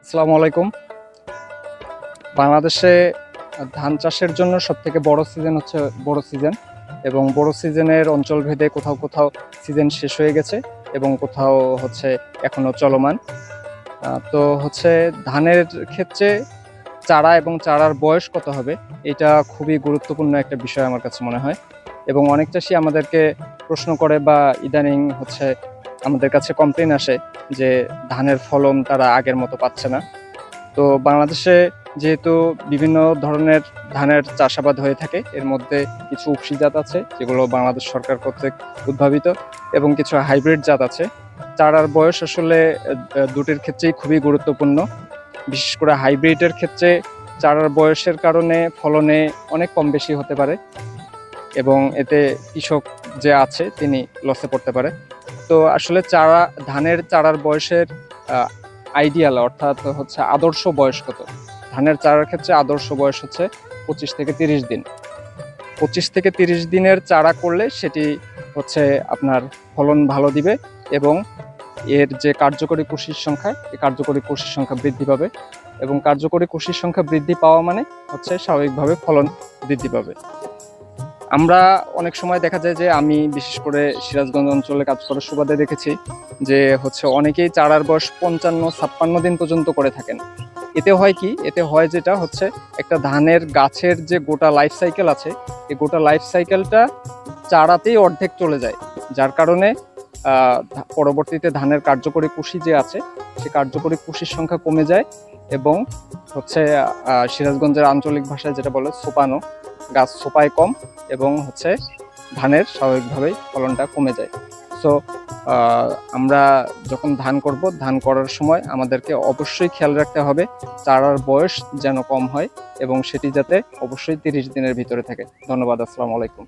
আসসালামু আলাইকুম। বাংলাদেশে ধান চাষের জন্য সবথেকে বড় সিজন হচ্ছে বড় সিজন, এবং বড় সিজনের অঞ্চল ভেদে কোথাও কোথাও সিজন শেষ হয়ে গেছে এবং কোথাও হচ্ছে এখনো চলমান। তো হচ্ছে ধানের ক্ষেত্রে চারা এবং চারার বয়স কত হবে, এটা খুবই গুরুত্বপূর্ণ একটা বিষয় আমার কাছে মনে হয়। এবং অনেক চাষি আমাদেরকে প্রশ্ন করে বা ইদানিং হচ্ছে আমাদের কাছে কমপ্লেন আসে যে ধানের ফলন তারা আগের মতো পাচ্ছে না। তো বাংলাদেশে যেহেতু বিভিন্ন ধরনের ধানের চাষাবাদ হয়ে থাকে, এর মধ্যে কিছু উপসি জাত আছে যেগুলো বাংলাদেশ সরকার কর্তৃক উদ্ভাবিত, এবং কিছু হাইব্রিড জাত আছে। চারার বয়স আসলে দুটির ক্ষেত্রেই খুবই গুরুত্বপূর্ণ। বিশেষ করে হাইব্রিডের ক্ষেত্রে চারার বয়সের কারণে ফলনে অনেক কম বেশি হতে পারে, এবং এতে কৃষক যে আছে তিনি লসে পড়তে পারে। তো আসলে ধানের চারার বয়সের আইডিয়াল অর্থাৎ হচ্ছে আদর্শ বয়স কত? ধানের চারার ক্ষেত্রে আদর্শ বয়স হচ্ছে 25 থেকে 30 দিন। 25 থেকে 30 দিনের চারা করলে সেটি হচ্ছে আপনার ফলন ভালো দিবে, এবং এর যে কার্যকরী কুশির সংখ্যা, এই কার্যকরী কুশির সংখ্যা বৃদ্ধি পাবে, এবং কার্যকরী কুশির সংখ্যা বৃদ্ধি পাওয়া মানে হচ্ছে স্বাভাবিকভাবে ফলন বৃদ্ধি পাবে। আমরা অনেক সময় দেখা যায় যে আমি বিশেষ করে সিরাজগঞ্জ অঞ্চলে কাজ করার সুবাদে দেখেছি যে হচ্ছে অনেকেই চারার বয়স 55-56 দিন পর্যন্ত করে থাকেন। এতে হয় কি, এতে হয় যেটা হচ্ছে একটা ধানের গাছের যে গোটা লাইফ সাইকেল আছে, এই গোটা লাইফ সাইকেলটা চারাতেই অর্ধেক চলে যায়, যার কারণে পরবর্তীতে ধানের কার্যকরী কুশি যে আছে সে কার্যকরী কুশির সংখ্যা কমে যায়, এবং হচ্ছে সিরাজগঞ্জের আঞ্চলিক ভাষায় যেটা বলে সোপানো, গাছ সোপায় কম, এবং হচ্ছে ধানের স্বাভাবিকভাবেই ফলনটা কমে যায়। সো আমরা যখন ধান করব, ধান করার সময় আমাদেরকে অবশ্যই খেয়াল রাখতে হবে চারার বয়স যেন কম হয়, এবং সেটি যাতে অবশ্যই 30 দিনের ভিতরে থাকে। ধন্যবাদ। আসসালামু আলাইকুম।